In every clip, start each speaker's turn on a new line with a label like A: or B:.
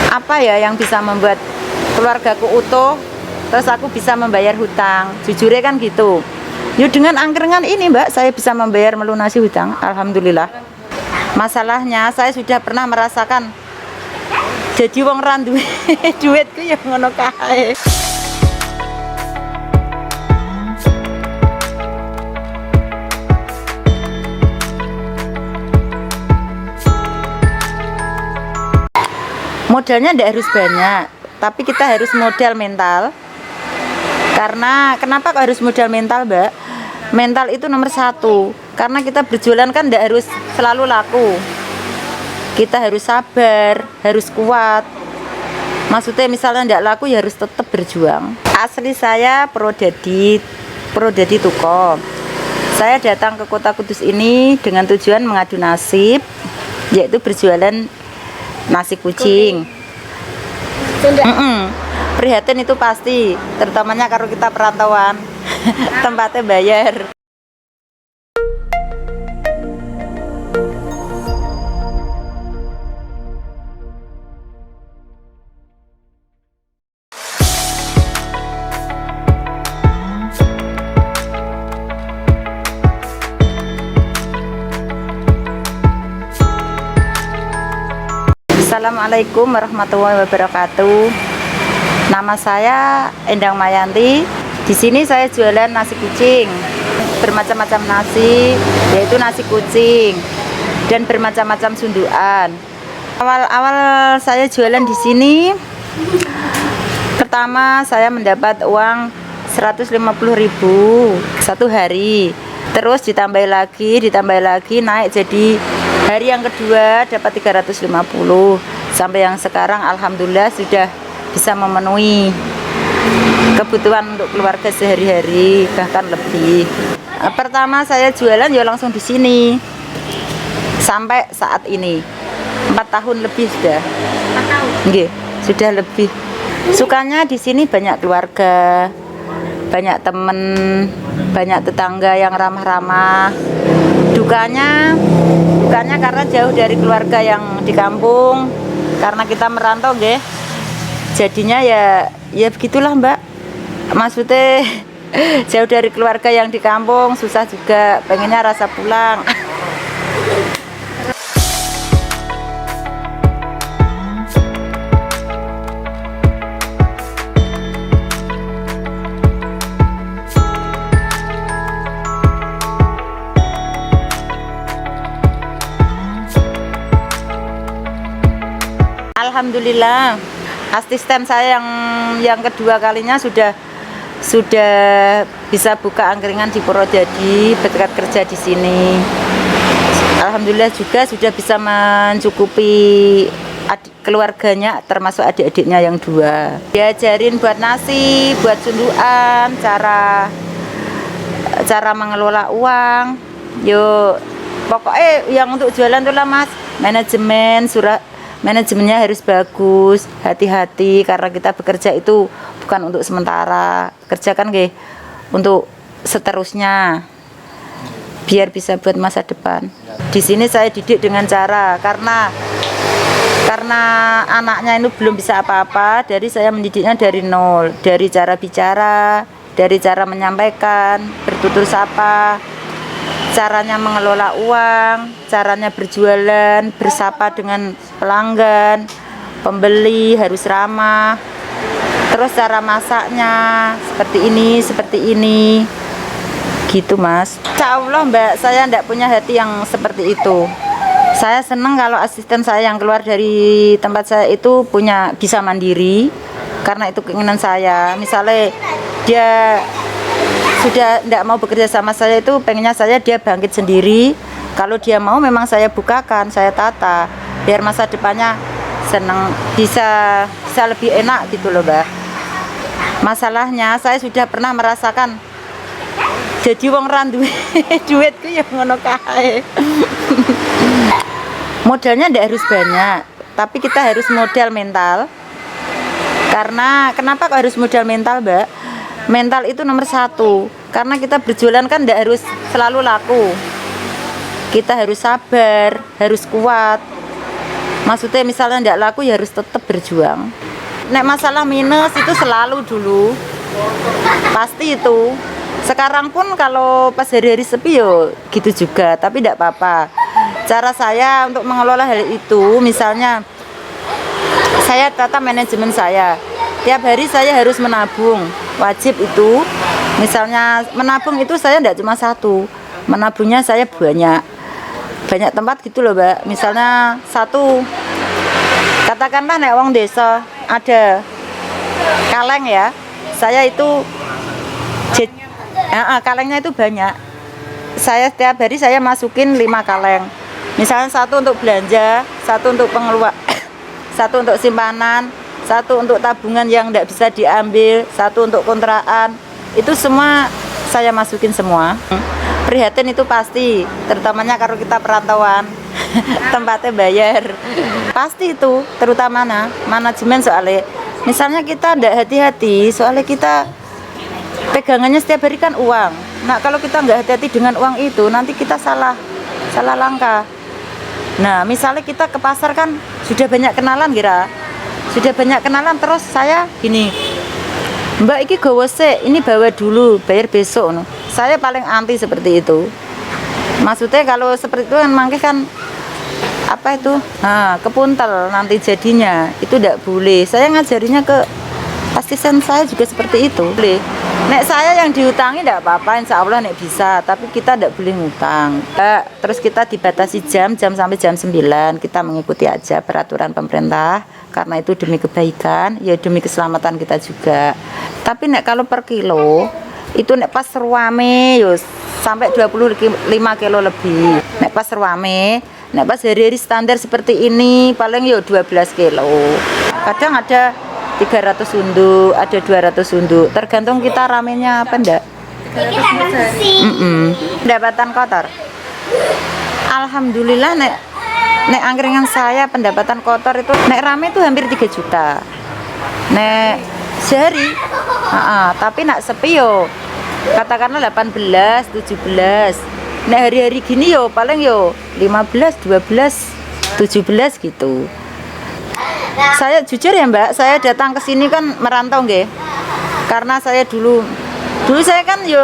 A: Apa ya yang bisa membuat keluargaku utuh, terus aku bisa membayar hutang? Jujurnya kan gitu. Yuk dengan angkringan ini Mbak, saya bisa membayar melunasi hutang, alhamdulillah. Masalahnya saya sudah pernah merasakan jadi wong randu duitku yang ngono kae. Modalnya tidak harus banyak, tapi kita harus modal mental. Karena kenapa kok harus modal mental, Mbak? Mental itu nomor satu. Karena kita berjualan kan tidak harus selalu laku. Kita harus sabar, harus kuat. Maksudnya misalnya tidak laku ya harus tetap berjuang. Asli saya Prodadi Tuko. Saya datang ke Kota Kudus ini dengan tujuan mengadu nasib, yaitu berjualan nasi kucing. Prihatin itu pasti, terutamanya kalau kita perantauan. Tempatnya bayar. Assalamualaikum warahmatullahi wabarakatuh. Nama saya Endang Mayanti. Di sini saya jualan nasi kucing, bermacam-macam nasi, yaitu nasi kucing dan bermacam-macam sundukan. Awal-awal saya jualan di sini, pertama saya mendapat uang 150.000 satu hari. Terus ditambah lagi naik jadi hari yang kedua dapat 350, sampai yang sekarang alhamdulillah sudah bisa memenuhi kebutuhan untuk keluarga sehari-hari, bahkan lebih. Pertama saya jualan ya langsung di sini sampai saat ini 4 tahun lebih sudah. 4 tahun? Nggih, sudah lebih. Sukanya di sini banyak keluarga, banyak temen, banyak tetangga yang ramah-ramah. Dukanya karena jauh dari keluarga yang di kampung, karena kita merantau nggih. Jadinya ya begitulah Mbak. Maksudnya jauh dari keluarga yang di kampung, susah juga, pengennya rasa pulang. Alhamdulillah, asisten saya yang kedua kalinya sudah bisa buka angkringan di Prodadi, berkat kerja di sini. Alhamdulillah juga sudah bisa mencukupi keluarganya, termasuk adik-adiknya yang 2. Diajarin buat nasi, buat sundukan, cara mengelola uang. Yuk, pokoknya yang untuk jualan tuh lah Mas, manajemennya harus bagus, hati-hati, karena kita bekerja itu bukan untuk sementara, kerja kan untuk seterusnya, biar bisa buat masa depan. Di sini saya didik dengan cara, karena anaknya itu belum bisa apa-apa, jadi saya mendidiknya dari nol, dari cara bicara, dari cara menyampaikan, bertutur sapa, caranya mengelola uang, caranya berjualan, bersapa dengan pelanggan, pembeli harus ramah. Terus cara masaknya seperti ini, gitu Mas. Insya Allah Mbak, saya tidak punya hati yang seperti itu. Saya senang kalau asisten saya yang keluar dari tempat saya itu bisa mandiri, karena itu keinginan saya. Misalnya dia sudah tidak mau bekerja sama saya, itu pengennya dia bangkit sendiri. Kalau dia mau memang saya bukakan, saya tata, biar masa depannya senang, bisa lebih enak gitu loh Mbak. Masalahnya saya sudah pernah merasakan jadi wong randu duitku yang ngono kae. Modalnya tidak harus banyak, tapi kita harus modal mental. Karena kenapa kok harus modal mental Mbak? Mental itu nomor satu. Karena kita berjualan kan tidak harus selalu laku. Kita harus sabar, harus kuat. Maksudnya misalnya tidak laku ya harus tetap berjuang. Nek masalah minus itu selalu dulu, pasti itu. Sekarang pun kalau pas hari-hari sepi yo gitu juga, tapi tidak apa-apa. Cara saya untuk mengelola hal itu, misalnya saya tata manajemen saya. Tiap hari saya harus menabung, wajib itu. Misalnya menabung itu saya tidak cuma satu, menabungnya saya banyak tempat gitu loh Mbak. Misalnya satu, katakanlah nek wong desa ada kaleng ya, saya itu kalengnya itu banyak. Saya setiap hari saya masukin 5 kaleng. Misalnya satu untuk belanja, satu untuk pengeluaran, satu untuk simpanan, satu untuk tabungan yang tidak bisa diambil, satu untuk kontrakan. Itu semua saya masukin semua. Prihatin itu pasti, terutamanya kalau kita perantauan. Tempatnya bayar pasti itu, terutama manajemen soalnya. Misalnya kita tidak hati-hati, soalnya kita pegangannya setiap hari kan uang. Nah kalau kita nggak hati-hati dengan uang itu, nanti kita salah langkah. Nah misalnya kita ke pasar kan sudah banyak kenalan terus saya gini, Mbak iki gawe sik, ini bawa dulu, bayar besok. Saya paling anti seperti itu. Maksudnya kalau seperti itu kan mangke kan apa itu, kepuntel nanti jadinya, itu tidak boleh. Saya ngajarinya ke asisten saya juga seperti itu. Boleh. Nek saya yang dihutangi tidak apa-apa, insya Allah nek bisa, tapi kita tidak boleh ngutang. Terus kita dibatasi jam sampai jam 9, kita mengikuti aja peraturan pemerintah, karena itu demi kebaikan, ya demi keselamatan kita juga. Tapi nek kalau per kilo, itu nek pas ruame yus sampai 25 kilo lebih. Nek pas ruame, nek pas hari-hari standar seperti ini paling yo 12 kilo. Kadang ada 300 unduk, ada 200 unduk, tergantung kita ramenya apa enggak. Pendapatan kotor, alhamdulillah nek angkringan saya pendapatan kotor itu nek rame itu hampir 3 juta nek sehari. Tapi nak sepi yo katakanlah 18, 17. Nek hari-hari gini yo paling yo 15, 12, 17 gitu. Saya jujur ya Mbak, saya datang ke sini kan merantau nggih. Karena saya dulu saya kan yo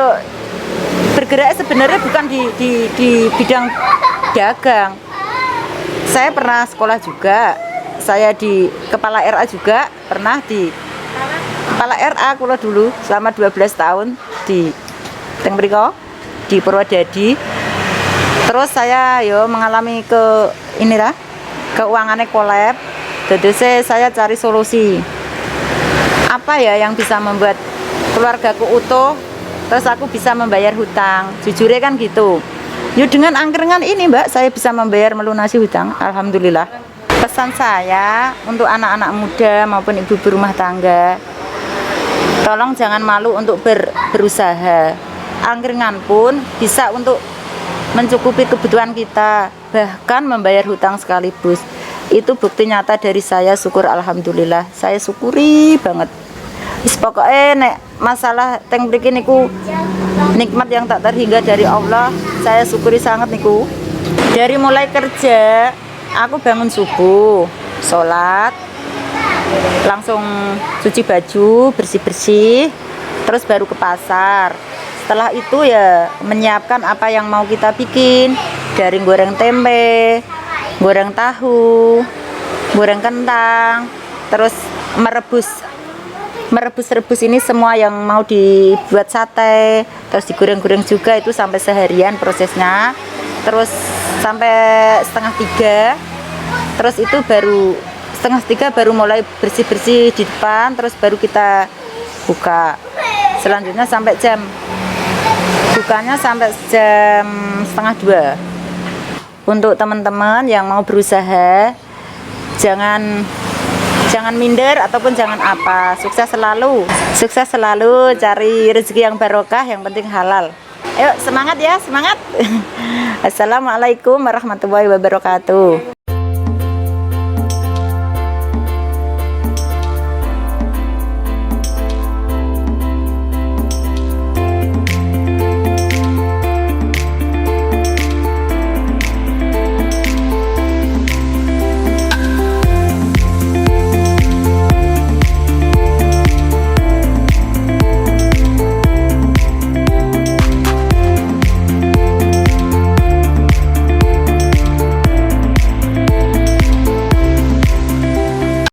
A: bergerak sebenarnya bukan di bidang dagang. Saya pernah sekolah juga. Saya di kepala RA juga, pernah di kepala RA kula dulu selama 12 tahun di teng mriko di Purwodadi. Terus saya yo mengalami keuangannya kolab. Jadi saya cari solusi apa ya yang bisa membuat keluargaku utuh, terus aku bisa membayar hutang. Jujurnya kan gitu. Yuk dengan angkringan ini Mbak, saya bisa membayar melunasi hutang, alhamdulillah. Pesan saya untuk anak-anak muda maupun ibu berumah tangga, tolong jangan malu untuk berusaha. Angkringan pun bisa untuk mencukupi kebutuhan kita, bahkan membayar hutang sekaligus. Itu bukti nyata dari saya, syukur alhamdulillah. Saya syukuri banget. Pokoknya nek masalah teng mriki niku nikmat yang tak terhingga dari Allah. Saya syukuri sangat niku. Dari mulai kerja, aku bangun subuh, sholat, langsung cuci baju, bersih-bersih, terus baru ke pasar. Setelah itu ya menyiapkan apa yang mau kita bikin, dari goreng tempe, goreng tahu, goreng kentang, terus merebus ini semua yang mau dibuat sate, terus digoreng-goreng juga, itu sampai seharian prosesnya. Terus sampai 2:30, terus itu baru 2:30 baru mulai bersih-bersih di depan, terus baru kita buka. Selanjutnya sampai bukanya sampai jam 1:30. Untuk teman-teman yang mau berusaha, jangan minder ataupun jangan apa. Sukses selalu, cari rezeki yang barokah, yang penting halal. Ayo semangat ya, semangat. Assalamualaikum warahmatullahi wabarakatuh.